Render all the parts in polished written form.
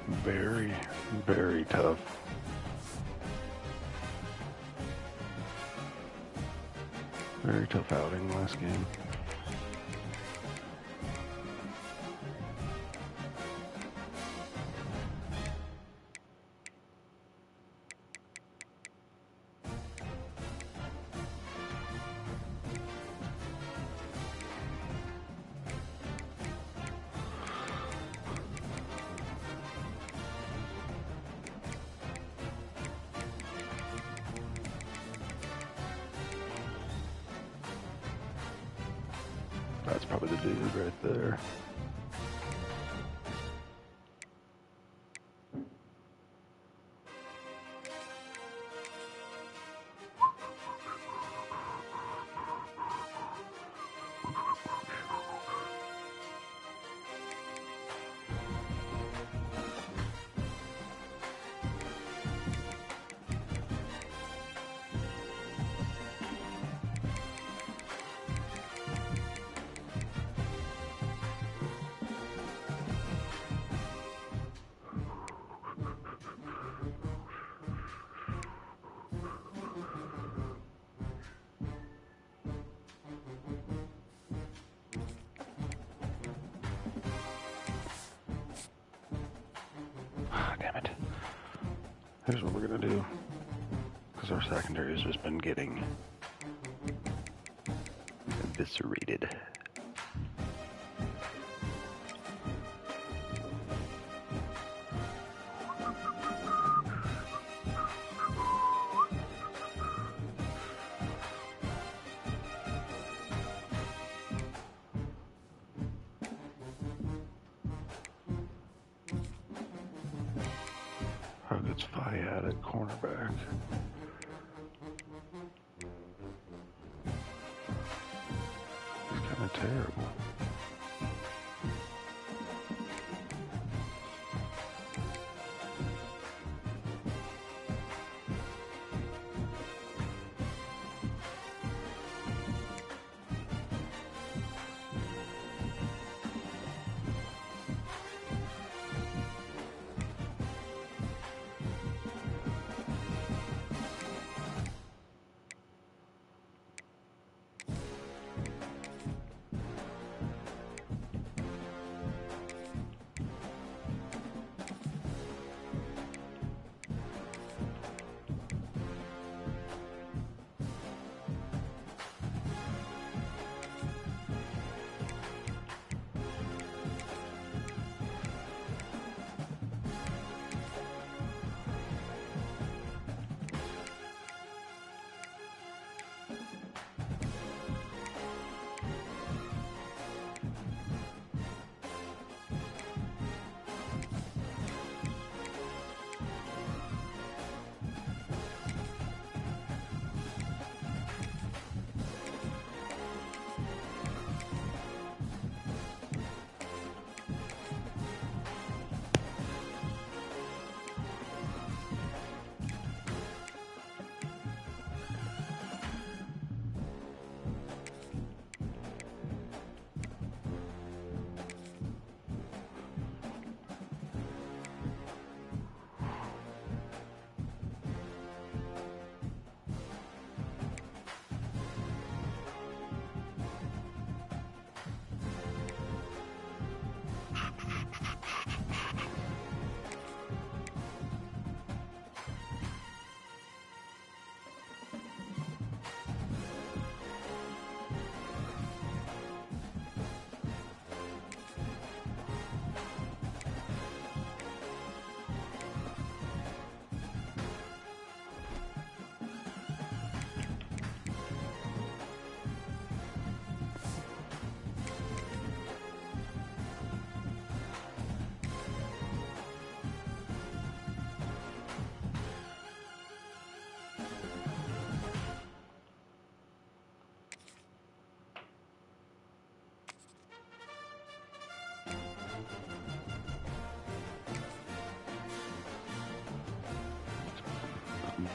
Very, very tough. Very tough outing last game. That's probably the dude right there. Damn it. Here's what we're gonna do. Because our secondary has just been getting eviscerated. How good's Fayad at cornerback? He's kind of terrible.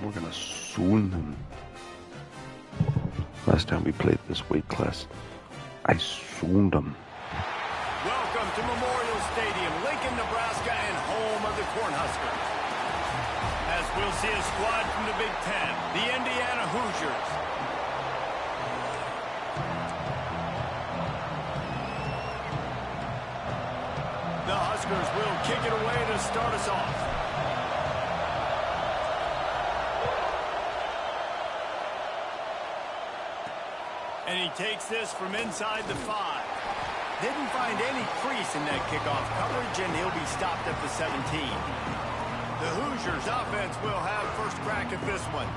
We're gonna swoon them. Last time we played this weight class, I swooned them. Welcome to Memorial Stadium, Lincoln, Nebraska, and home of the Cornhuskers. As we'll see a squad from the Big Ten, the Indiana Hoosiers. The Huskers will kick it away to start us off. And he takes this from inside the 5. Didn't find any crease in that kickoff coverage, and he'll be stopped at the 17. The Hoosiers offense will have first crack at this one.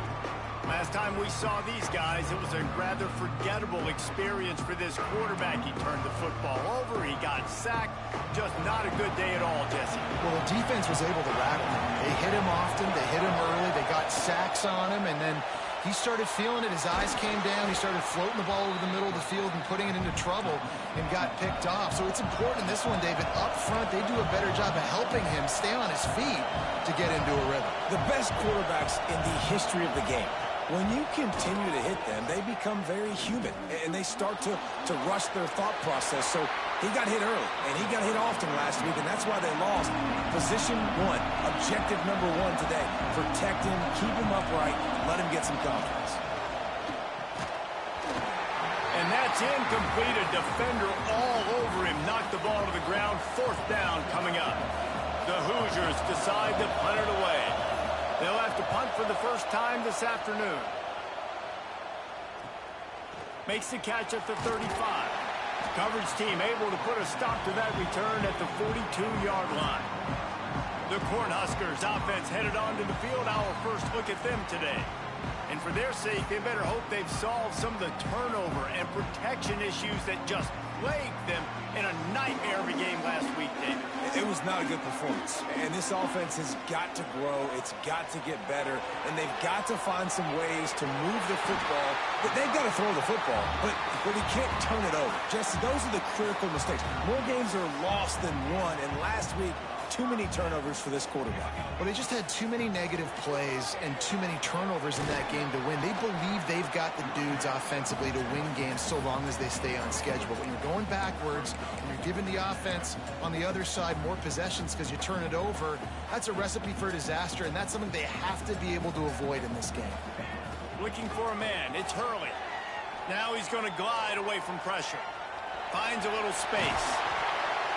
Last time we saw these guys, it was a rather forgettable experience for this quarterback. He turned the football over, he got sacked. Just not a good day at all, Jesse. Well, the defense was able to rattle him. They hit him often, they hit him early, they got sacks on him, and then he started feeling it. His eyes came down. He started floating the ball over the middle of the field and putting it into trouble and got picked off. So it's important in this one, David. Up front, they do a better job of helping him stay on his feet to get into a rhythm. The best quarterbacks in the history of the game, when you continue to hit them, they become very human, and they start to rush their thought process. So he got hit early, and he got hit often last week, and that's why they lost. Position 1, objective number 1 today. Protect him, keep him upright, let him get some confidence. And that's incomplete. A defender all over him. Knocked the ball to the ground. 4th down coming up. The Hoosiers decide to punt it away. They'll have to punt for the first time this afternoon. Makes the catch at the 35. Coverage team able to put a stop to that return at the 42-yard line. The Cornhuskers offense headed onto the field. Our first look at them today. And for their sake, they better hope they've solved some of the turnover and protection issues that just plagued them in a nightmare of a game last week, David. It was not a good performance, and this offense has got to grow. It's got to get better, and they've got to find some ways to move the football. They've got to throw the football, but he can't turn it over. Jesse, those are the critical mistakes. More games are lost than won, and last week, too many turnovers for this quarterback. Well, they just had too many negative plays and too many turnovers in that game to win. They believe they've got the dudes offensively to win games so long as they stay on schedule. But when you're going backwards and you're giving the offense on the other side more possessions because you turn it over, that's a recipe for disaster, and that's something they have to be able to avoid in this game. Looking for a man. It's Hurley. Now he's going to glide away from pressure. Finds a little space.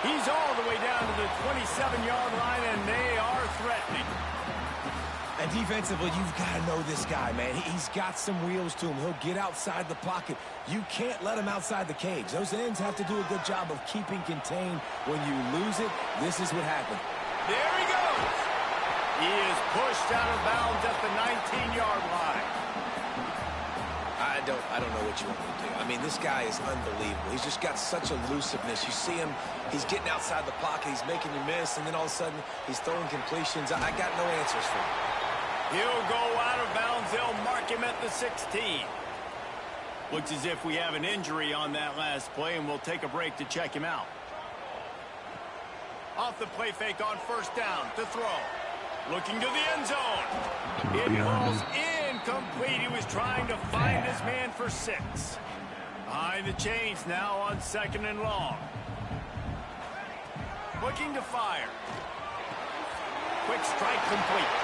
He's all the way down to the 27-yard line, and they are threatening. And defensively, you've got to know this guy, man. He's got some wheels to him. He'll get outside the pocket. You can't let him outside the cage. Those ends have to do a good job of keeping contained. When you lose it, this is what happened. There he goes. He is pushed out of bounds at the 19-yard line. I don't know what you want me to do. I mean, this guy is unbelievable. He's just got such elusiveness. You see him, he's getting outside the pocket, he's making you miss, and then all of a sudden, he's throwing completions. I got no answers for him. He'll go out of bounds. They'll mark him at the 16. Looks as if we have an injury on that last play, and we'll take a break to check him out. Off the play fake on 1st down to throw. Looking to the end zone. It falls incomplete. He was trying to find his man for 6. Behind the chains now on 2nd and long. Looking to fire. Quick strike complete.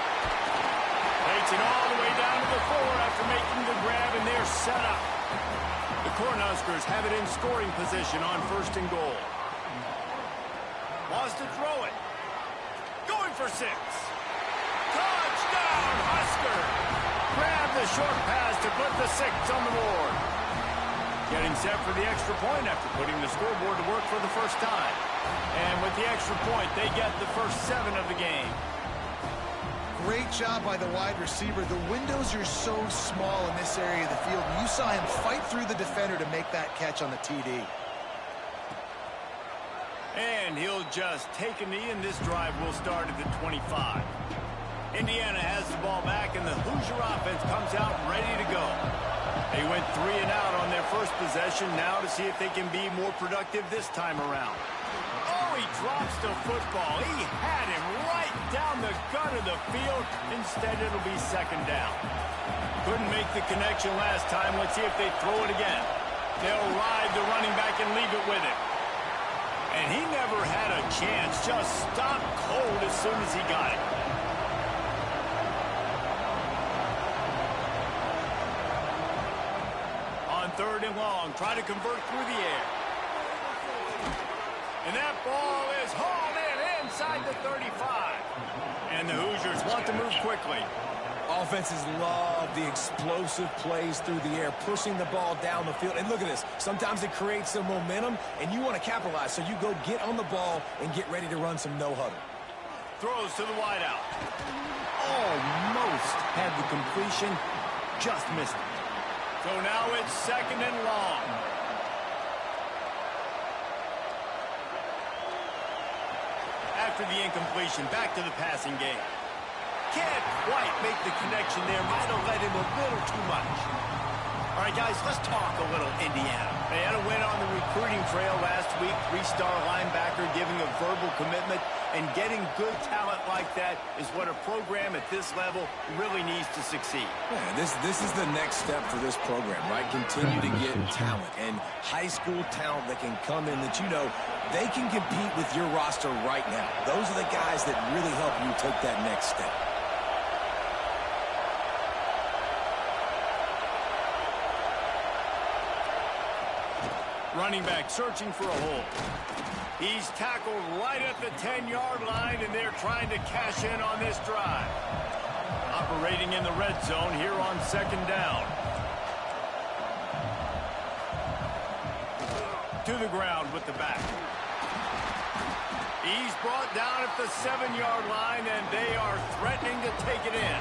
Takes it all the way down to the 4 after making the grab, and they're set up. The Cornhuskers have it in scoring position on 1st and goal. Wants to throw it. Going for 6. Touchdown, Husker! Grab the short pass to put the 6 on the board. Getting set for the extra point after putting the scoreboard to work for the first time. And with the extra point, they get the first 7 of the game. Great job by the wide receiver. The windows are so small in this area of the field. You saw him fight through the defender to make that catch on the TD. And he'll just take a knee, and this drive will start at the 25. Indiana has the ball back, and the Hoosier offense comes out ready to go. They went 3 and out on their first possession, now to see if they can be more productive this time around. Oh, he drops the football. He had him right down the gut of the field. Instead, it'll be 2nd down. Couldn't make the connection last time. Let's see if they throw it again. They'll ride the running back and leave it with him. And he never had a chance. Just stopped cold as soon as he got it. On 3rd and long, try to convert through the air. And that ball is hauled in inside the 35. And the Hoosiers want to move quickly. Offenses love the explosive plays through the air, pushing the ball down the field. And look at this. Sometimes it creates some momentum, and you want to capitalize. So you go get on the ball and get ready to run some no-huddle. Throws to the wideout. Almost had the completion, just missed it. So now it's 2nd and long. After the incompletion, back to the passing game. Can't quite make the connection there. Might have led him a little too much. All right, guys, let's talk a little Indiana. They had a win on the recruiting trail last week. 3-star linebacker giving a verbal commitment. And getting good talent like that is what a program at this level really needs to succeed. Yeah, this is the next step for this program, right? Continue to get talent and high school talent that can come in that you know they can compete with your roster right now. Those are the guys that really help you take that next step. Running back searching for a hole. He's tackled right at the 10-yard line, and they're trying to cash in on this drive. Operating in the red zone here on 2nd down. To the ground with the back. He's brought down at the 7-yard line, and they are threatening to take it in.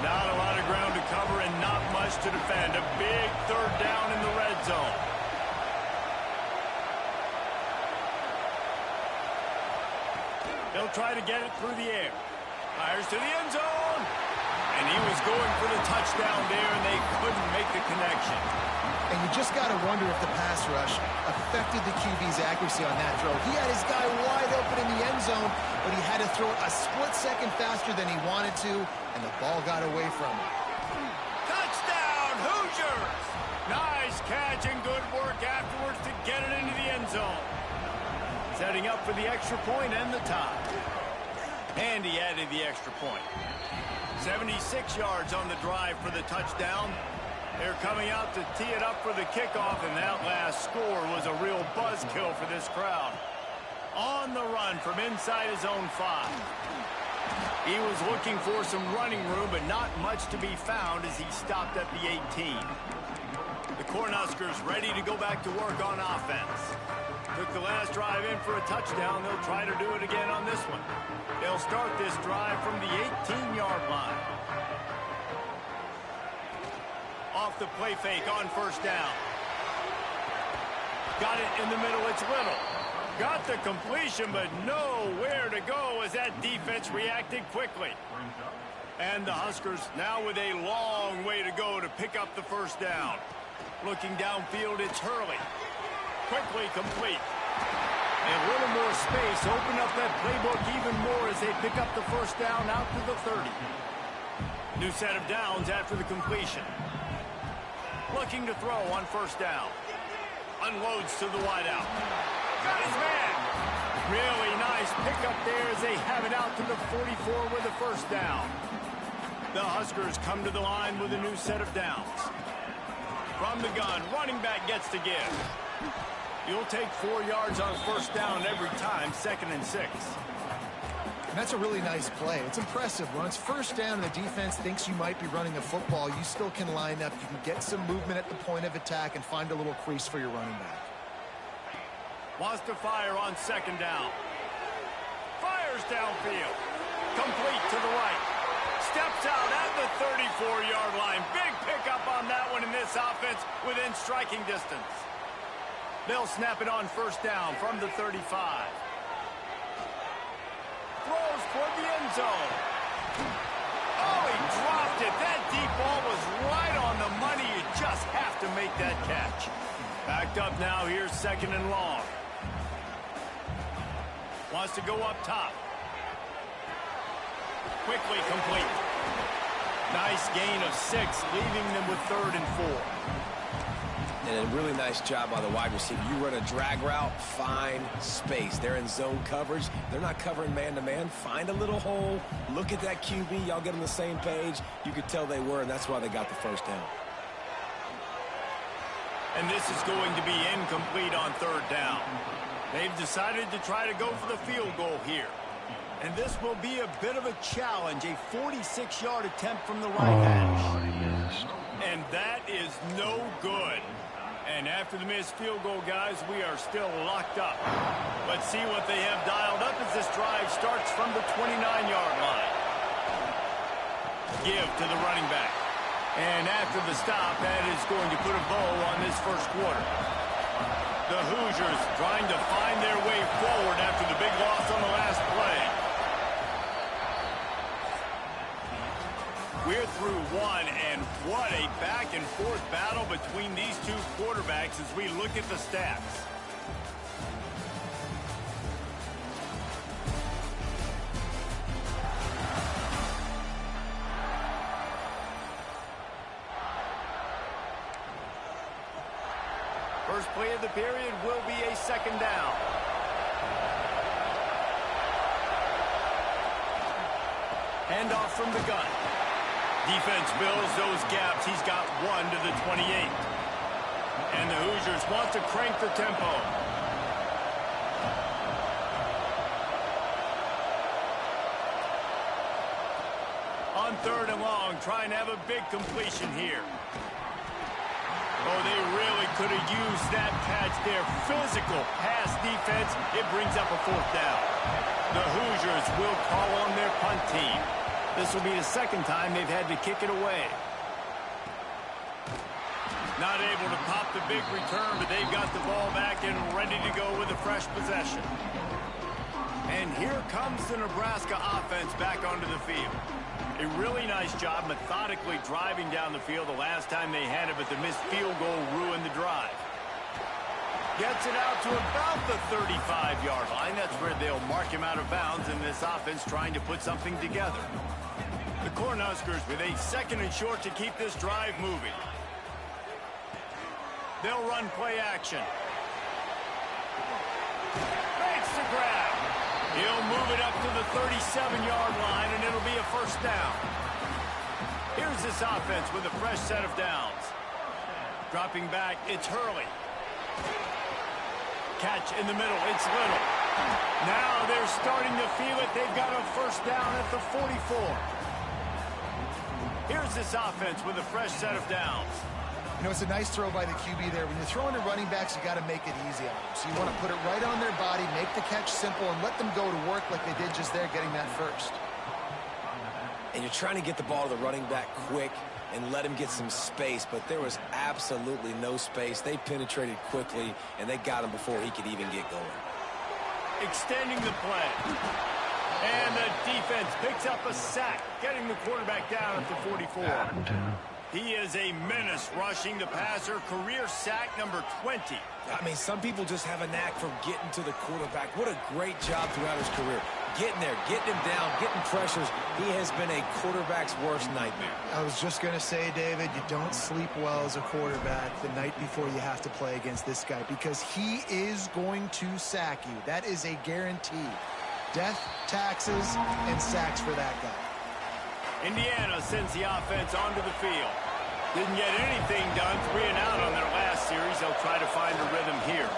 Not a lot of ground to cover and not much to defend. A big 3rd down in the red zone. They'll try to get it through the air. Fires to the end zone. And he was going for the touchdown there, and they couldn't make the connection. And you just got to wonder if the pass rush affected the QB's accuracy on that throw. He had his guy wide open in the end zone, but he had to throw it a split second faster than he wanted to, and the ball got away from him. Touchdown, Hoosiers! Nice catch and good work afterwards to get it into the end zone. Setting up for the extra point and the tie. And he added the extra point. 76 yards on the drive for the touchdown. They're coming out to tee it up for the kickoff, and that last score was a real buzzkill for this crowd. On the run from inside his own 5. He was looking for some running room, but not much to be found as he stopped at the 18. The Cornhuskers ready to go back to work on offense. Took the last drive in for a touchdown. They'll try to do it again on this one. They'll start this drive from the 18-yard line. Off the play fake on 1st down. Got it in the middle. It's Little. Got the completion, but nowhere to go as that defense reacted quickly. And the Huskers now with a long way to go to pick up the 1st down. Looking downfield, it's Hurley. Quickly complete. And a little more space. Open up that playbook even more as they pick up the 1st down out to the 30. New set of downs after the completion. Looking to throw on 1st down. Unloads to the wideout. Got his man. Really nice pickup there as they have it out to the 44 with the 1st down. The Huskers come to the line with a new set of downs. From the gun, running back gets to give. You'll take 4 yards on 1st down every time, 2nd and 6. And that's a really nice play. It's impressive. When it's 1st down and the defense thinks you might be running a football, you still can line up. You can get some movement at the point of attack and find a little crease for your running back. Wants to fire on 2nd down. Fires downfield. Complete to the right. Steps out at the 34-yard line. Big pickup on that one in this offense within striking distance. They'll snap it on 1st down from the 35. Throws toward the end zone. Oh, he dropped it. That deep ball was right on the money. You just have to make that catch. Backed up now. Here's 2nd and long. Wants to go up top. Quickly complete. Nice gain of 6, leaving them with 3rd and 4. And a really nice job by the wide receiver. You run a drag route, find space. They're in zone coverage. They're not covering man-to-man. Find a little hole. Look at that QB. Y'all get on the same page. You could tell they were, and that's why they got the first down. And this is going to be incomplete on third down. They've decided to try to go for the field goal here. And this will be a bit of a challenge, a 46-yard attempt from the right hash. He missed. And that is no good. And after the missed field goal, guys, we are still locked up. Let's see what they have dialed up as this drive starts from the 29-yard line. Give to the running back. And after the stop, that is going to put a bow on this first quarter. The Hoosiers trying to find their way forward after the big loss on the last play. We're through one, and what a back-and-forth battle between these two quarterbacks as we look at the stats. First play of the period will be a second down. Handoff from the gun. Defense fills those gaps. He's got one to the 28. And the Hoosiers want to crank the tempo. On third and long, trying to have a big completion here. Oh, they really could have used that catch there. Physical pass defense. It brings up a fourth down. The Hoosiers will call on their punt team. This will be the second time they've had to kick it away. Not able to pop the big return, but they've got the ball back and ready to go with a fresh possession. And here comes the Nebraska offense back onto the field. A really nice job methodically driving down the field the last time they had it, but the missed field goal ruined the drive. Gets it out to about the 35-yard line. That's where they'll mark him out of bounds, and this offense trying to put something together. The Cornhuskers with a second and short to keep this drive moving. They'll run play action. Makes the grab. He'll move it up to the 37-yard line, and it'll be a first down. Here's this offense with a fresh set of downs. Dropping back, it's Hurley. Catch in the middle, it's Little. Now they're starting to feel it. They've got a first down at the 44. Here's this offense with a fresh set of downs. You know, it's a nice throw by the QB there. When you're throwing to running backs, you got to make it easy on them. So you want to put it right on their body, make the catch simple, and let them go to work like they did just there, getting that first. And you're trying to get the ball to the running back quick and let him get some space, but there was absolutely no space. They penetrated quickly, and they got him before he could even get going. Extending the play. And the defense picks up a sack, getting the quarterback down at the 44. He is a menace rushing the passer. Career sack number 20. I mean, some people just have a knack for getting to the quarterback. What a great job throughout his career. Getting there, getting him down, getting pressures. He has been a quarterback's worst nightmare. I was just going to say, David, you don't sleep well as a quarterback the night before you have to play against this guy, because he is going to sack you. That is a guarantee. Death, taxes, and sacks for that guy. Indiana sends the offense onto the field. Didn't get anything done, 3 and out on their last series. They'll try to find a rhythm here.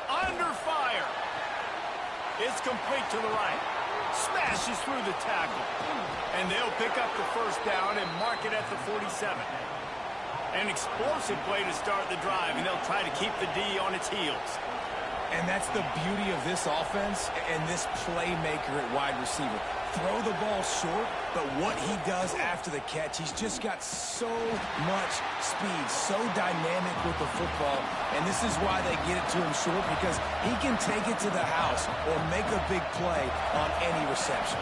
Under fire. It's complete to the right. Smashes through the tackle. And they'll pick up the first down and mark it at the 47. An explosive play to start the drive, and they'll try to keep the D on its heels. And that's the beauty of this offense and this playmaker at wide receiver. Throw the ball short, but what he does after the catch, he's just got so much speed, so dynamic with the football, and this is why they get it to him short, because he can take it to the house or make a big play on any reception.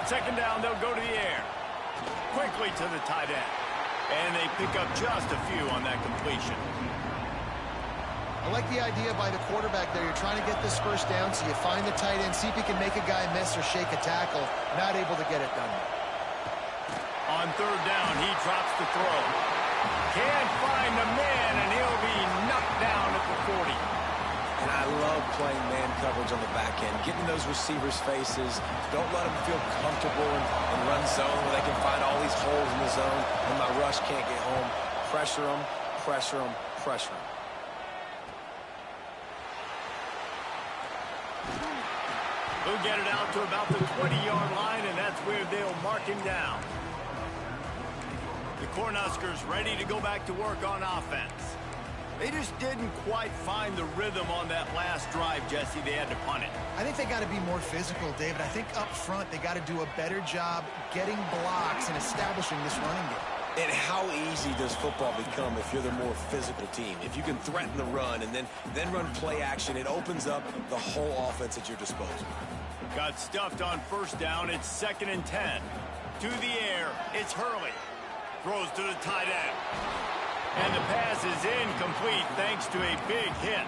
Second down, they'll go to the air. Quickly to the tight end. And they pick up just a few on that completion. I like the idea by the quarterback there. You're trying to get this first down, so you find the tight end, see if he can make a guy miss or shake a tackle. Not able to get it done. On third down, he drops the throw. Can't find the man, and he'll be knocked down at the 40. And I love playing man coverage on the back end, getting those receivers' faces. Don't let them feel comfortable in run zone where they can find all these holes in the zone and my rush can't get home. Pressure them, pressure them, pressure them. He'll get it out to about the 20-yard line, and that's where they'll mark him down. The Cornhuskers ready to go back to work on offense. They just didn't quite find the rhythm on that last drive, Jesse. They had to punt it. I think they got to be more physical, David. I think up front they got to do a better job getting blocks and establishing this running game. And how easy does football become if you're the more physical team? If you can threaten the run and then run play action, it opens up the whole offense at your disposal. Got stuffed on first down. It's 2nd and 10. To the air, it's Hurley. Throws to the tight end. And the pass is incomplete thanks to a big hit.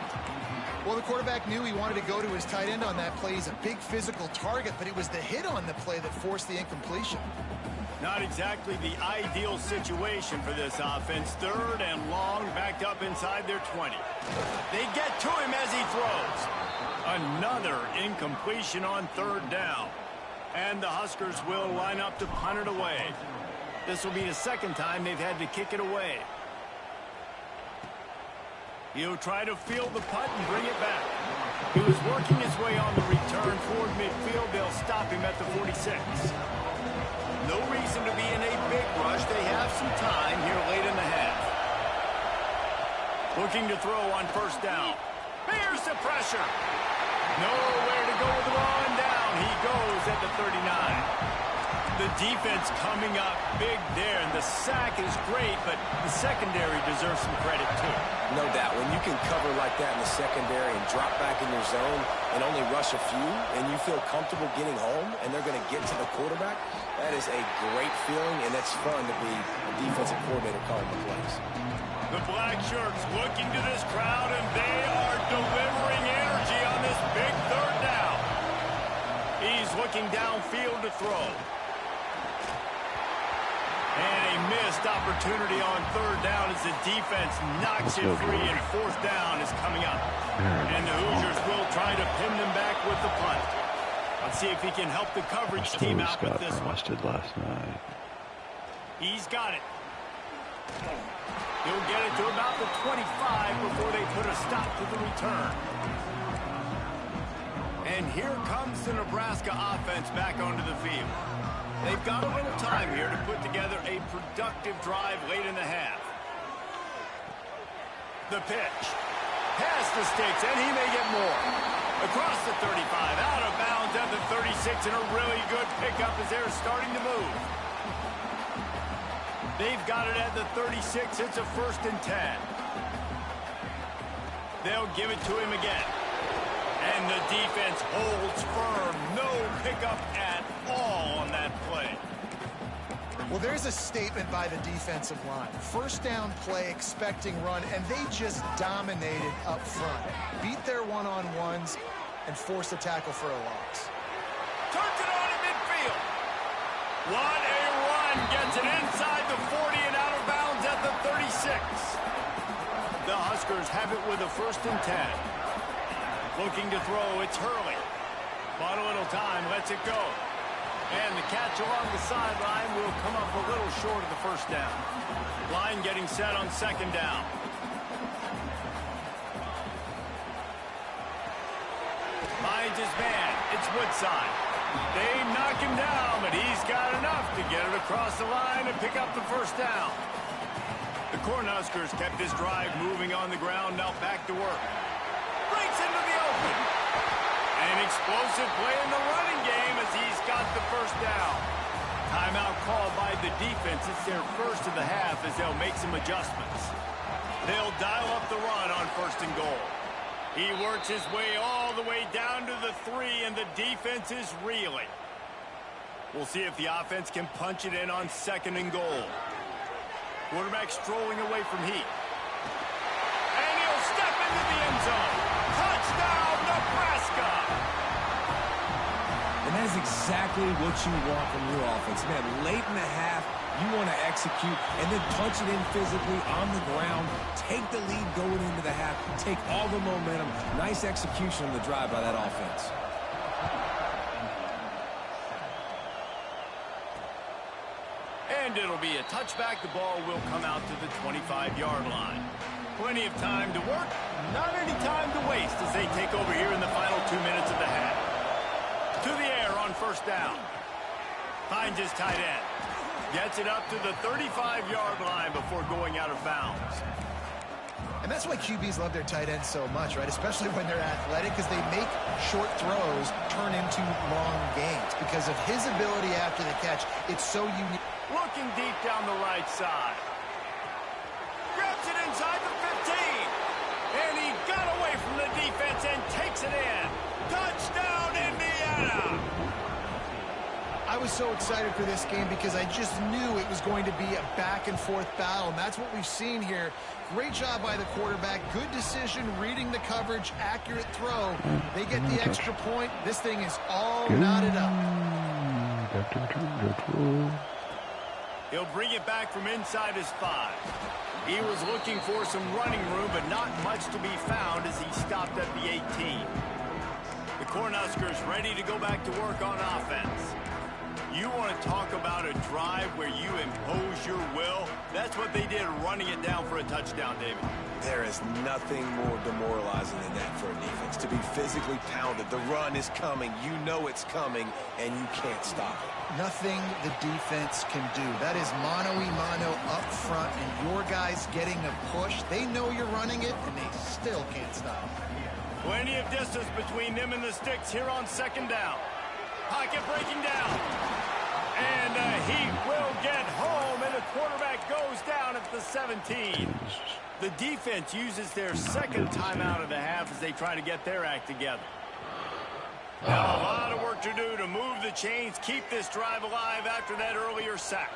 Well, the quarterback knew he wanted to go to his tight end on that play. He's a big physical target, but it was the hit on the play that forced the incompletion. Not exactly the ideal situation for this offense. 3rd and long, backed up inside their 20. They get to him as he throws. Another incompletion on 3rd down. And the Huskers will line up to punt it away. This will be the 2nd time they've had to kick it away. He'll try to field the punt and bring it back. He was working his way on the return toward midfield. They'll stop him at the 46. No reason to be in a big rush. They have some time here late in the half. Looking to throw on first down. Here's the pressure. Nowhere to go with the run down. He goes at the 39. The defense coming up big there, and the sack is great, but the secondary deserves some credit too. No doubt. When you can cover like that in the secondary and drop back in your zone and only rush a few, and you feel comfortable getting home, and they're going to get to the quarterback, that is a great feeling, and it's fun to be a defensive coordinator calling the plays. The black shirts looking to this crowd, and they are delivering energy on this big 3rd down. He's looking downfield to throw. And a missed opportunity on 3rd down as the defense knocks it free, and 4th down is coming up. And the Hoosiers will try to pin them back with the punt. Let's see if he can help the coverage team out with this one. Last night. He's got it. He'll get it to about the 25 before they put a stop to the return. And here comes the Nebraska offense back onto the field. They've got a little time here to put together a productive drive late in the half. The pitch. Past the sticks, and he may get more. Across the 35, out of bounds at the 36, and a really good pickup as they're starting to move. They've got it at the 36. It's a 1st and 10. They'll give it to him again. And the defense holds firm. No pickup at all on that play. Well, there's a statement by the defensive line. First down play, expecting run, and they just dominated up front. Beat their one-on-ones and forced a tackle for a loss. Turns it on in midfield. What a run. Gets it inside the 40 and out of bounds at the 36. The Huskers have it with a 1st and 10. Looking to throw, it's Hurley. Bought a little time, lets it go. And the catch along the sideline will come up a little short of the 1st down. Line getting set on 2nd down. Finds his man, it's Woodside. They knock him down, but he's got enough to get it across the line and pick up the 1st down. The Cornhuskers kept this drive moving on the ground, now back to work. Breaks into the open. An explosive play in the running game as he's got the 1st down. Timeout called by the defense. It's their 1st of the half as they'll make some adjustments. They'll dial up the run on 1st and goal. He works his way all the way down to the 3, and the defense is reeling. We'll see if the offense can punch it in on 2nd and goal. Quarterback strolling away from heat. And he'll step into the end zone. Touchdown, Nebraska! And That is exactly what you want from your offense. Man, late in the half, you want to execute and then punch it in physically on the ground. Take the lead going into the half. Take all the momentum. Nice execution on the drive by that offense. And it'll be a touchback. The ball will come out to the 25-yard line. Plenty of time to work, not any time to waste as they take over here in the final 2 minutes of the half. To the air on first down. Finds his tight end. Gets it up to the 35-yard line before going out of bounds. And that's why QBs love their tight ends so much, right? Especially when they're athletic, because they make short throws turn into long gains. Because of his ability after the catch, it's so unique. Looking deep down the right side. Grabs it inside the 15. And he got away from the defense and takes it in. Touchdown, Indiana! I was so excited for this game because I just knew it was going to be a back-and-forth battle, and that's what we've seen here. Great job by the quarterback. Good decision, reading the coverage, accurate throw. They get the extra point. This thing is all knotted up. He'll bring it back from inside his 5. He was looking for some running room, but not much to be found as he stopped at the 18. The Cornhuskers ready to go back to work on offense. You want to talk about a drive where you impose your will? That's what they did, running it down for a touchdown, David. There is nothing more demoralizing than that for a defense. To be physically pounded. The run is coming. You know it's coming, and you can't stop it. Nothing the defense can do. That is mano-a-mano up front, and your guys getting a push. They know you're running it, and they still can't stop it. Plenty of distance between them and the sticks here on second down. Pocket breaking down. And he will get home, and the quarterback goes down at the 17. The defense uses their second timeout of the half as they try to get their act together. Now, a lot of work to do to move the chains, keep this drive alive after that earlier sack.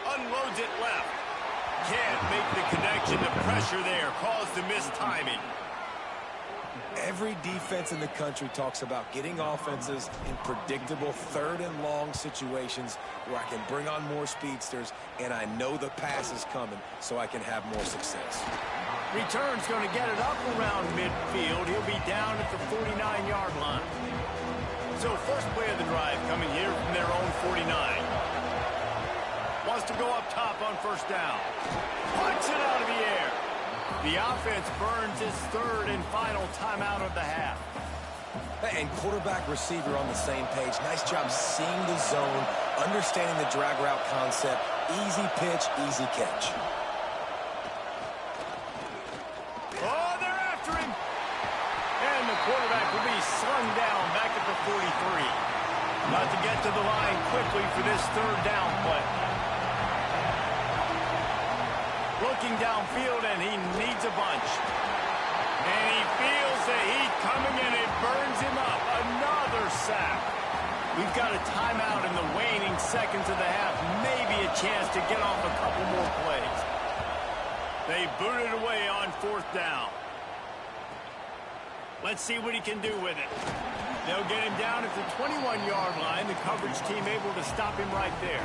Unloads it left. Can't make the connection. The pressure there caused the missed timing. Every defense in the country talks about getting offenses in predictable third and long situations where I can bring on more speedsters and I know the pass is coming so I can have more success. Return's going to get it up around midfield. He'll be down at the 49-yard line. So first play of the drive coming here from their own 49. Wants to go up top on first down. Punts it out of the air. The offense burns his third and final timeout of the half. And quarterback receiver on the same page. Nice job seeing the zone, understanding the drag route concept. Easy pitch, easy catch. Oh, they're after him. And the quarterback will be slung down back at the 43. About to get to the line quickly for this third down play. Looking downfield, and he needs a bunch. And he feels the heat coming, and it burns him up. Another sack. We've got a timeout in the waning seconds of the half. Maybe a chance to get off a couple more plays. They boot it away on fourth down. Let's see what he can do with it. They'll get him down at the 21-yard line. The coverage team able to stop him right there.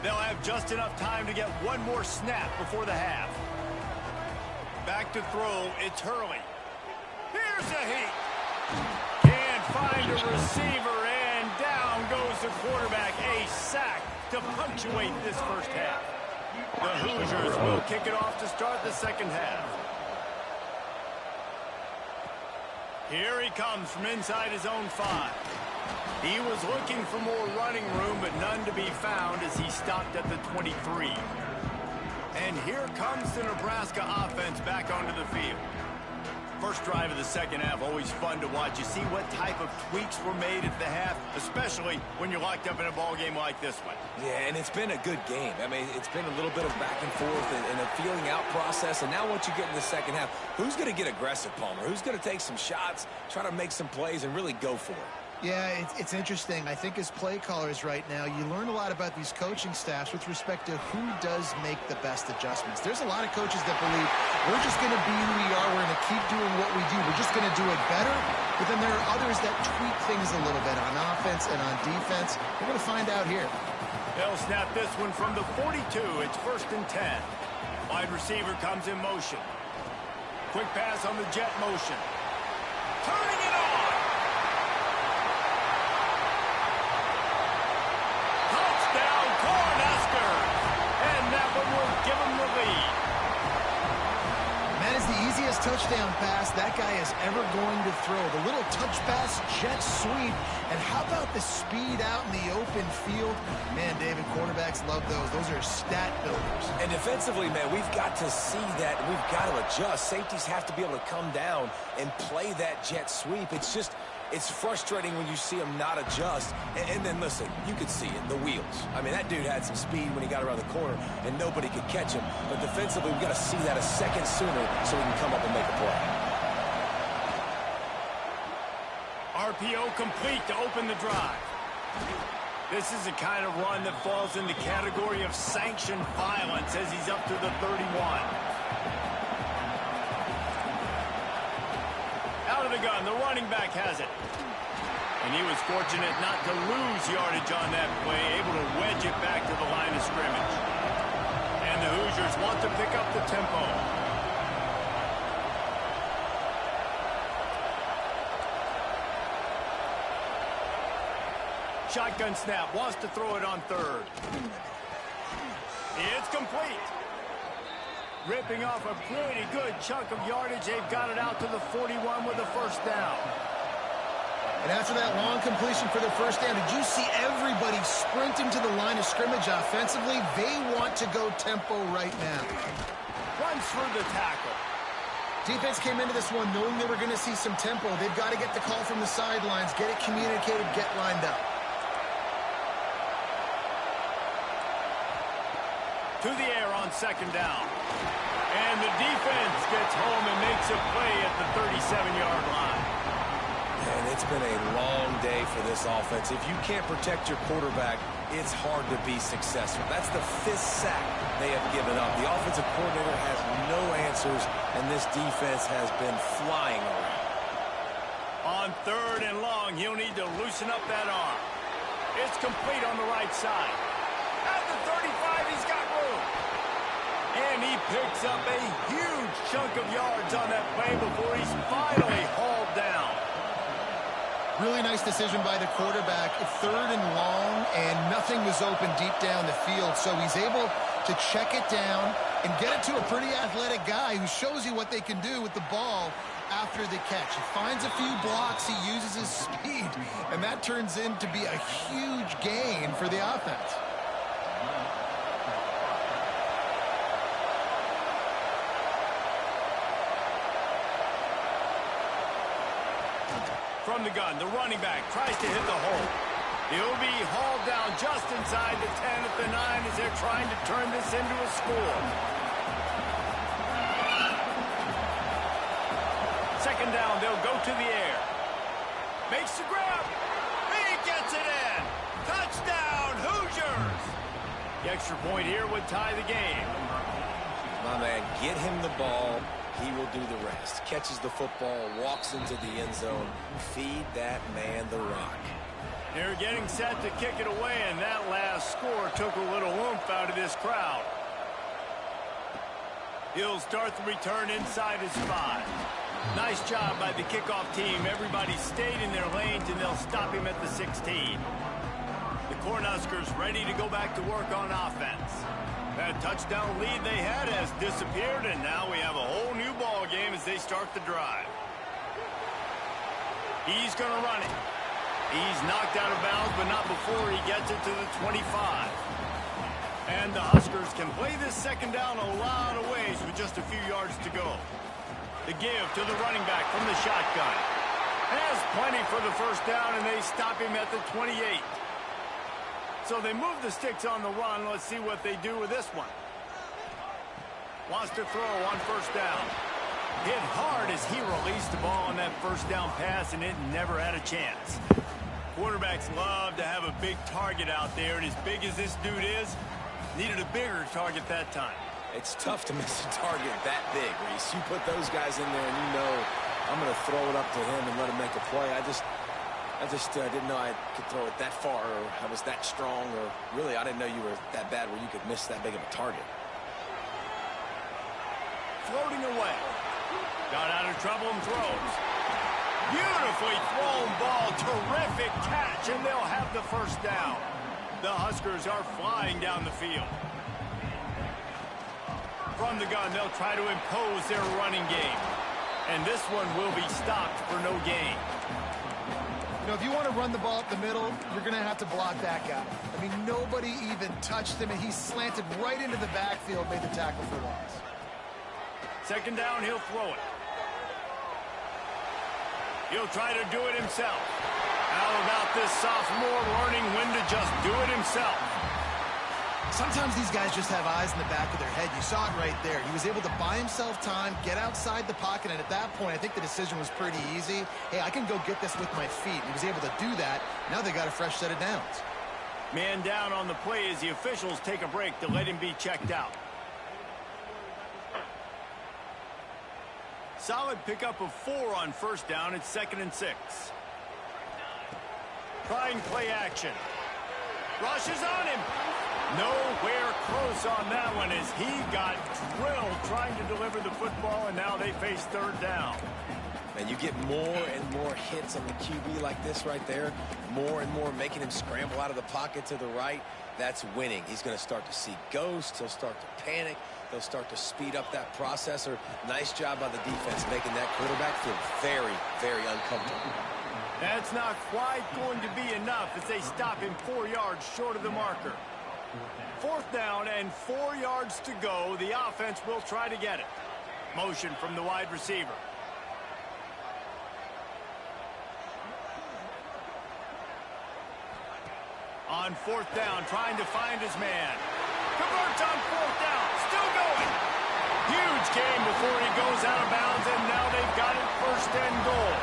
They'll have just enough time to get one more snap before the half. Back to throw, it's Hurley. Here's a heat. Can't find a receiver, and down goes the quarterback. A sack to punctuate this first half. The Hoosiers will kick it off to start the second half. Here he comes from inside his own 5. He was looking for more running room, but none to be found as he stopped at the 23. And here comes the Nebraska offense back onto the field. First drive of the second half, always fun to watch. You see what type of tweaks were made at the half, especially when you're locked up in a ball game like this one. Yeah, and it's been a good game. I mean, it's been a little bit of back and forth and a feeling out process. And now once you get in the second half, who's going to get aggressive, Palmer? Who's going to take some shots, try to make some plays, and really go for it? Yeah, it's interesting. I think as play callers right now, you learn a lot about these coaching staffs with respect to who does make the best adjustments. There's a lot of coaches that believe we're just going to be who we are. We're going to keep doing what we do. We're just going to do it better. But then there are others that tweak things a little bit on offense and on defense. We're going to find out here. They'll snap this one from the 42. It's 1st and 10. Wide receiver comes in motion. Quick pass on the jet motion. Turning it on. Touchdown, Cornhuskers. And that one will give them the lead. That is the easiest touchdown pass that guy is ever going to throw. The little touch pass, jet sweep. And how about the speed out in the open field? Man, David, quarterbacks love those. Those are stat builders. And defensively, man, we've got to see that. We've got to adjust. Safeties have to be able to come down and play that jet sweep. It's frustrating when you see him not adjust. And then, listen, you could see it, the wheels. I mean, that dude had some speed when he got around the corner, and nobody could catch him. But defensively, we've got to see that a second sooner so we can come up and make a play. RPO complete to open the drive. This is the kind of run that falls in the category of sanctioned violence as he's up to the 31. Out of the gun, the running back has it. And he was fortunate not to lose yardage on that play, able to wedge it back to the line of scrimmage. And the Hoosiers want to pick up the tempo. Shotgun snap, wants to throw it on 3rd. It's complete. Ripping off a pretty good chunk of yardage. They've got it out to the 41 with a 1st down. And after that long completion for the 1st down, did you see everybody sprinting to the line of scrimmage offensively? They want to go tempo right now. Runs through the tackle. Defense came into this one knowing they were going to see some tempo. They've got to get the call from the sidelines, get it communicated, get lined up. To the air on 2nd down. And the defense gets home and makes a play at the 37-yard line. And it's been a long day for this offense. If you can't protect your quarterback, it's hard to be successful. That's the 5th sack they have given up. The offensive coordinator has no answers, and this defense has been flying around. On 3rd and long, he'll need to loosen up that arm. It's complete on the right side. At the 35, he's got room. And he picks up a huge chunk of yards on that play before he's finally hauled down. Really nice decision by the quarterback. 3rd and long, and nothing was open deep down the field. So he's able to check it down and get it to a pretty athletic guy who shows you what they can do with the ball after the catch. He finds a few blocks, he uses his speed, and that turns into be a huge gain for the offense. From the gun, the running back tries to hit the hole. He'll be hauled down just inside the 10 at the 9 as they're trying to turn this into a score. 2nd down, they'll go to the air. Makes the grab. He gets it in. Touchdown, Hoosiers. The extra point here would tie the game. My man, get him the ball. He will do the rest. Catches the football, walks into the end zone. Feed that man the rock. They're getting set to kick it away, and that last score took a little oomph out of this crowd. He'll start the return inside his 5. Nice job by the kickoff team. Everybody stayed in their lanes, and they'll stop him at the 16. The Cornhuskers ready to go back to work on offense. That touchdown lead they had has disappeared, and now we have a whole new ball game as they start the drive. He's going to run it. He's knocked out of bounds, but not before he gets it to the 25. And the Huskers can play this 2nd down a lot of ways with just a few yards to go. The give to the running back from the shotgun. Has plenty for the 1st down, and they stop him at the 28. So they move the sticks on the run. Let's see what they do with this one. Wants to throw on 1st down. Hit hard as he released the ball on that 1st down pass, and it never had a chance. Quarterbacks love to have a big target out there, and as big as this dude is, needed a bigger target that time. It's tough to miss a target that big, Reese. You put those guys in there and you know I'm going to throw it up to him and let him make a play. I just didn't know I could throw it that far, or I was that strong, or really I didn't know you were that bad where you could miss that big of a target. Floating away. Got out of trouble and throws. Beautifully thrown ball. Terrific catch, and they'll have the first down. The Huskers are flying down the field. From the gun, they'll try to impose their running game. And this one will be stopped for no gain. You know, if you want to run the ball up the middle, you're going to have to block that guy. I mean, nobody even touched him, and he slanted right into the backfield, made the tackle for loss. Second down, he'll throw it. He'll try to do it himself. How about this sophomore learning when to just do it himself? Sometimes these guys just have eyes in the back of their head. You saw it right there. He was able to buy himself time, get outside the pocket, and at that point, I think the decision was pretty easy. Hey, I can go get this with my feet. He was able to do that. Now they got a fresh set of downs. Man down on the play as the officials take a break to let him be checked out. Solid pickup of 4 on first down. It's 2nd and 6. Trying play action. Rushes on him. Nowhere close on that one as he got drilled trying to deliver the football, and now they face third down. And you get more and more hits on the QB like this right there. More and more making him scramble out of the pocket to the right. That's winning. He's going to start to see ghosts. He'll start to panic. He'll start to speed up that processor. Nice job by the defense making that quarterback feel very, very uncomfortable. That's not quite going to be enough as they stop him 4 yards short of the marker. 4th down and 4 yards to go. The offense will try to get it. Motion from the wide receiver. On 4th down, trying to find his man. Converts on 4th down. Still going. Huge gain before he goes out of bounds, and now they've got it 1st and goal.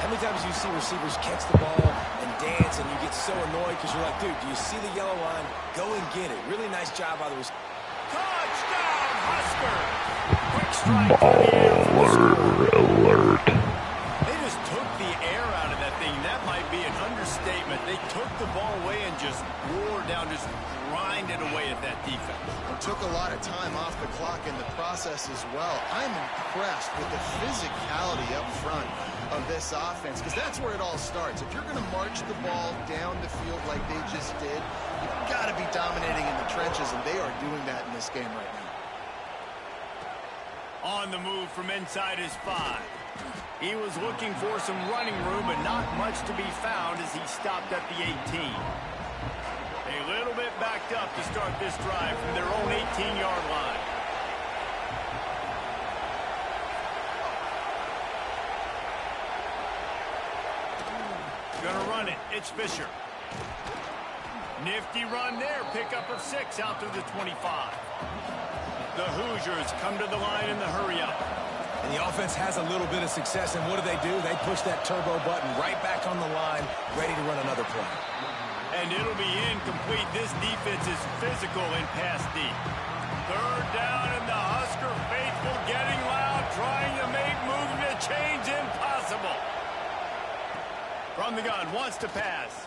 How many times do you see receivers catch the ball and dance, and you get so annoyed because you're like, dude, do you see the yellow line? Go and get it. Really nice job by the receiver. Touchdown, Husker! Quick strike. Alert. They just took the air out of that thing. That might be an understatement. They took the ball away and just wore down, just grinded away at that defense. It took a lot of time off the clock in the process as well. I'm impressed with the physicality up front of this offense, because that's where it all starts. If you're going to march the ball down the field like they just did, you've got to be dominating in the trenches, and they are doing that in this game right now. On the move from inside his 5. He was looking for some running room, but not much to be found as he stopped at the 18. A little bit backed up to start this drive from their own 18-yard line. Gonna run it. It's Fisher. Nifty run there. Pickup of 6 out to the 25. The Hoosiers come to the line in the hurry-up. And the offense has a little bit of success, and what do? They push that turbo button right back on the line, ready to run another play. And it'll be incomplete. This defense is physical and pass deep. 3rd down, and the Husker faithful getting loud, trying to make movement change impossible. From the gun, wants to pass.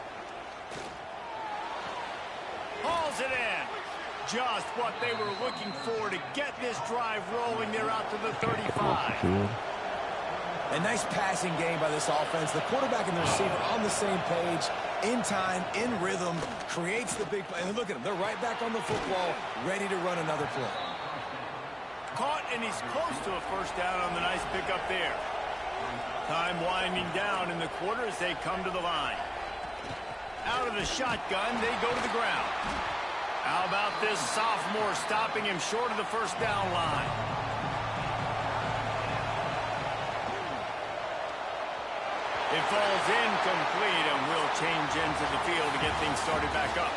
Hauls it in. Just what they were looking for to get this drive rolling. They're out to the 35. A nice passing game by this offense. The quarterback and the receiver on the same page, in time, in rhythm, creates the big play. And look at them. They're right back on the football, ready to run another play. Caught, and he's close to a 1st down on the nice pickup there. Time winding down in the quarter as they come to the line. Out of the shotgun, they go to the ground. How about this sophomore stopping him short of the 1st down line? It falls incomplete and will change ends of the field to get things started back up.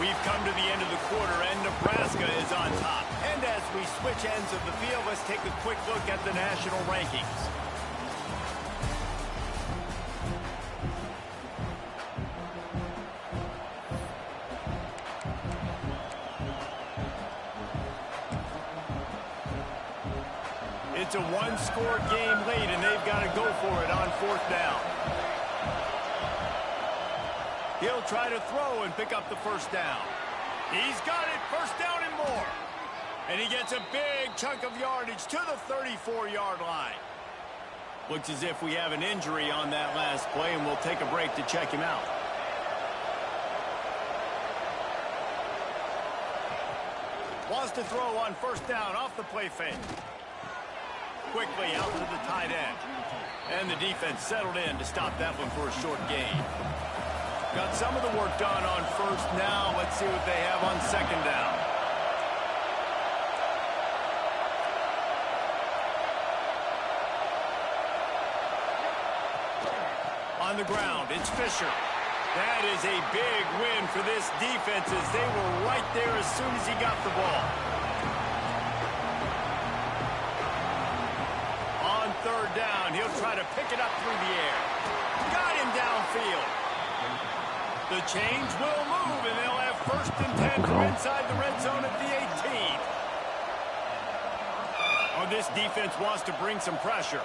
We've come to the end of the quarter, and Nebraska is on top. And as we switch ends of the field, let's take a quick look at the national rankings. It's a one-score game late, and they've got to go for it on 4th down. He'll try to throw and pick up the 1st down. He's got it, 1st down and more. And he gets a big chunk of yardage to the 34-yard line. Looks as if we have an injury on that last play, and we'll take a break to check him out. Wants to throw on 1st down off the play fake. Quickly out to the tight end. And the defense settled in to stop that one for a short gain. Got some of the work done on 1st now. Let's see what they have on 2nd down. On the ground, it's Fisher. That is a big win for this defense as they were right there as soon as he got the ball. On 3rd down, he'll try to pick it up through the air. Got him downfield. The chains will move, and they'll have 1st and 10 from inside the red zone at the 18. Oh, this defense wants to bring some pressure.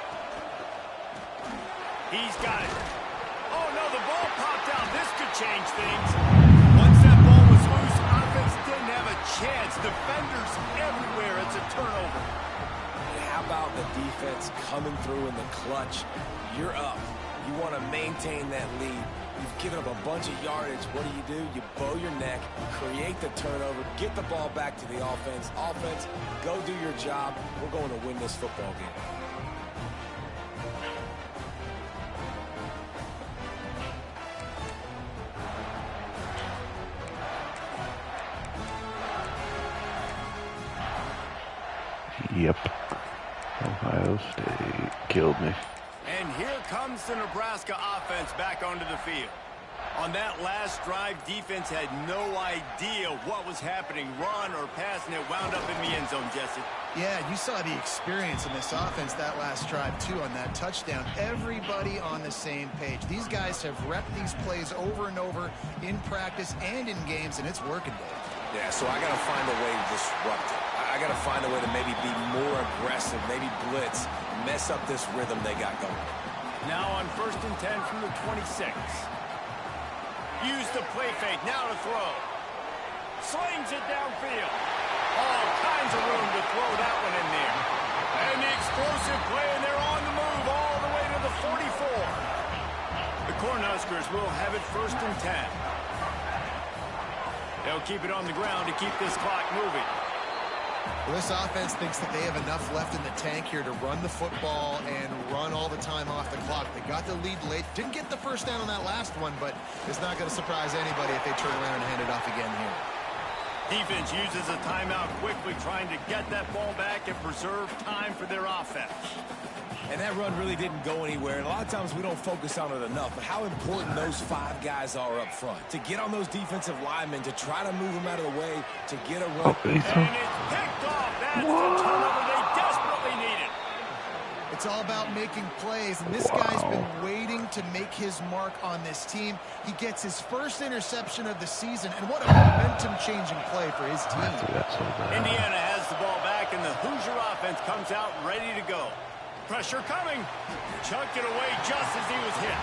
He's got it. Oh, no, the ball popped out. This could change things. Once that ball was loose, offense didn't have a chance. Defenders everywhere. It's a turnover. How about the defense coming through in the clutch? You're up. You want to maintain that lead. You've given up a bunch of yardage. What do? You bow your neck, create the turnover, get the ball back to the offense. Offense, go do your job. We're going to win this football game. Yep. Ohio State killed me. And here comes the Nebraska offense back onto the field. On that last drive, defense had no idea what was happening, run or pass, and it wound up in the end zone, Jesse. Yeah, you saw the experience in this offense that last drive, too, on that touchdown. Everybody on the same page. These guys have repped these plays over and over in practice and in games, and it's working, Dave. Yeah, so I got to find a way to disrupt it. I got to find a way to maybe be more aggressive, maybe blitz, mess up this rhythm they got going. Now on 1st and 10 from the 26. Use the play fake, now to throw. Slings it downfield. All kinds of room to throw that one in there. And the explosive play, and they're on the move all the way to the 44. The Cornhuskers will have it 1st and 10. They'll keep it on the ground to keep this clock moving. Well, this offense thinks that they have enough left in the tank here to run the football and run all the time off the clock. They got the lead late. Didn't get the 1st down on that last one, but it's not going to surprise anybody if they turn around and hand it off again here. Defense uses a timeout quickly, trying to get that ball back and preserve time for their offense. And that run really didn't go anywhere. And a lot of times we don't focus on it enough, but how important those 5 guys are up front. To get on those defensive linemen, to try to move them out of the way, to get a run. And it's picked off. That's the turnover they desperately needed. It's all about making plays, and this guy's been waiting to make his mark on this team. He gets his 1st interception of the season, and what a momentum-changing play for his team. Indiana has the ball back, and the Hoosier offense comes out ready to go. Pressure coming. Chucked it away just as he was hit.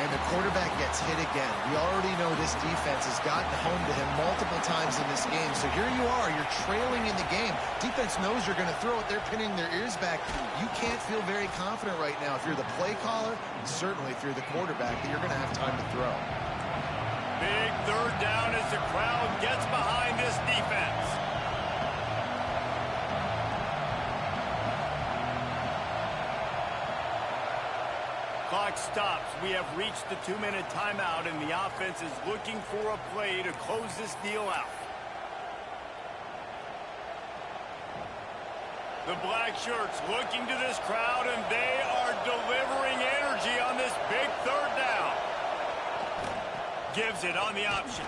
And the quarterback gets hit again. We already know this defense has gotten home to him multiple times in this game. So here you are. You're trailing in the game. Defense knows you're going to throw it. They're pinning their ears back. You can't feel very confident right now if you're the play caller, and certainly if you're the quarterback, that you're going to have time to throw. Big 3rd down as the crowd gets behind this defense. Clock stops. We have reached the 2-minute timeout, and the offense is looking for a play to close this deal out. The black shirts looking to this crowd, and they are delivering energy on this big 3rd down. Gives it on the option.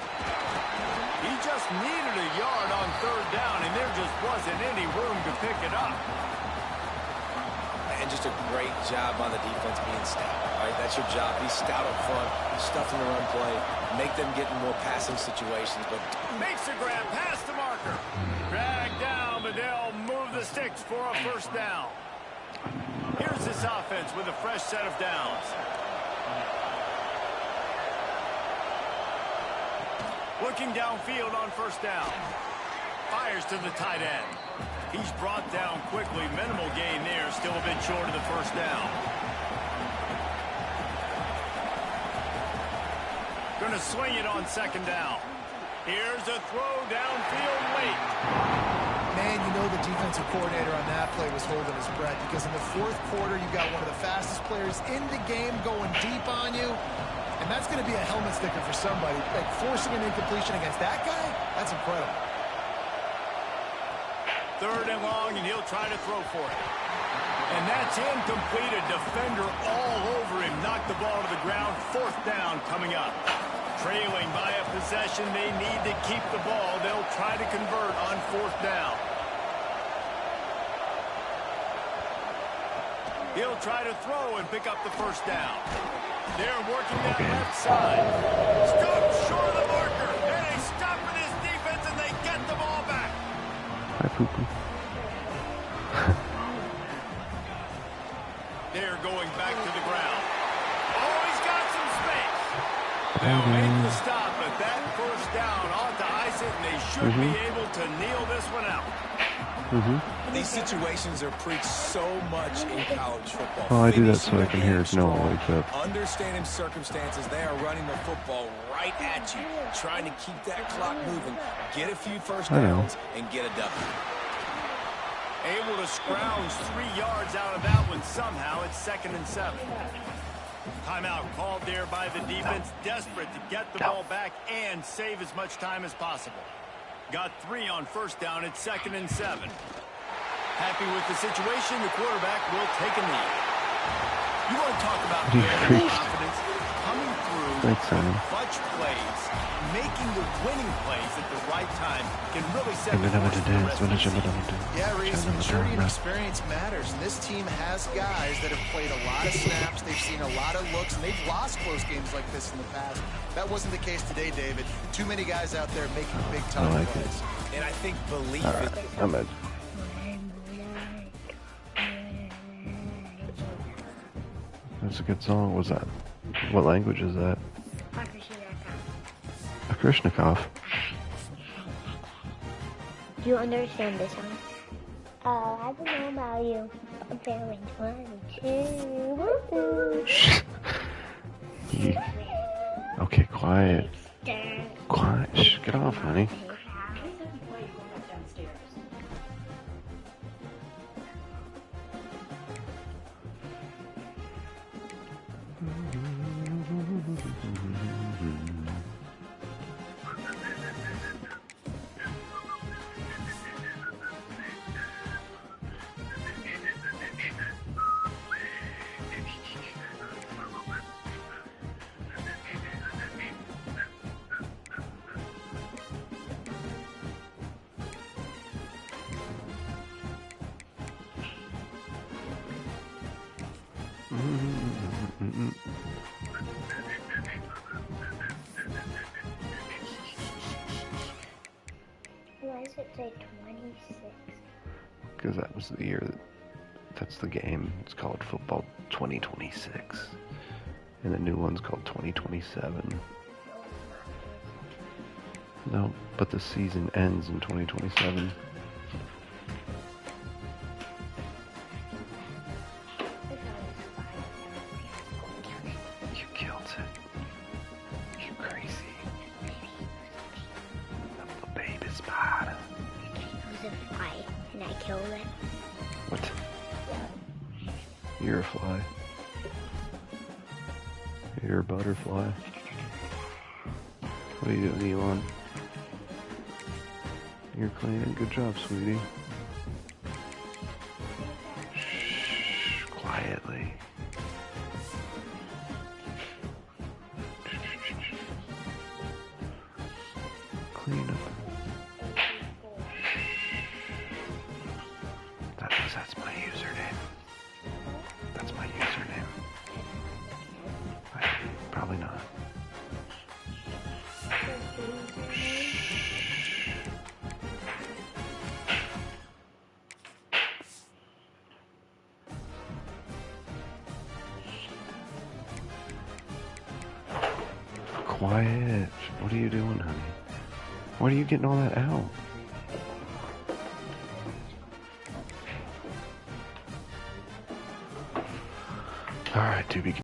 He just needed a yard on 3rd down, and there just wasn't any room to pick it up. And just a great job on the defense being stout. Right? That's your job. Be stout up front, stuff in the run play, make them get in more passing situations. But makes a grab past the marker. Dragged down, but they'll move the sticks for a 1st down. Here's this offense with a fresh set of downs. Looking downfield on first down. Fires to the tight end. He's brought down quickly. Minimal gain there. Still a bit short of the first down. Going to swing it on second down. Here's a throw downfield late. Man, you know the defensive coordinator on that play was holding his breath, because in the fourth quarter, you got one of the fastest players in the game going deep on you, and that's going to be a helmet sticker for somebody. Like, forcing an incompletion against that guy, that's incredible. Third and long, and he'll try to throw for it. And that's incomplete. A defender all over him. Knocked the ball to the ground. Fourth down coming up. Trailing by a possession, they need to keep the ball. They'll try to convert on fourth down. He'll try to throw and pick up the first down. They're working that left side. Stopped short of the marker. And they stop with his defense, and they get the ball back. Hi, poo-poo. They're going back to the ground. Oh, he's got some space. They'll make the stop, but that first down ought to ice it, and they should be able to kneel this one out. These situations are preached so much in college football. Oh, I do that so I can hear Noah wake up. Understanding circumstances, they are running the football right at you, trying to keep that clock moving, get a few first downs, and get a W. Able to scrounge 3 yards out of that one somehow. It's 2nd and 7. Timeout called there by the defense, desperate to get the ball back and save as much time as possible. Got 3 on first down. It's 2nd and 7. Happy with the situation, the quarterback will take a knee. You want to talk about confidence coming through clutch plays, making the winning plays at the right time can really set the course for the rest of the season. Yeah, Reese, maturity and experience matters. And this team has guys that have played a lot of snaps. They've seen a lot of looks, and they've lost close games like this in the past. That wasn't the case today, David. Too many guys out there making big-time plays. And I think belief is... I'm in. That's a good song. What's that? What language is that? Akrishnikov. Do you understand this song? Oh, I don't know about you. I'm feeling 22. Okay, quiet. Quiet. Shh, get off, honey. Why does it say 26? Because that was the year that's the game. It's called Football 2026. And the new one's called 2027. No, but the season ends in 2027. You killed it. You crazy. The baby spider. It was a fly, and I killed it. What? You're a fly. You're a butterfly. What are you doing, Elon? You're cleaning. Good job, sweetie. Shh, quietly. Clean up. That's my username. That's my username. Probably not. quiet. What are you doing, honey? Why are you getting all that out? All right, Tubi.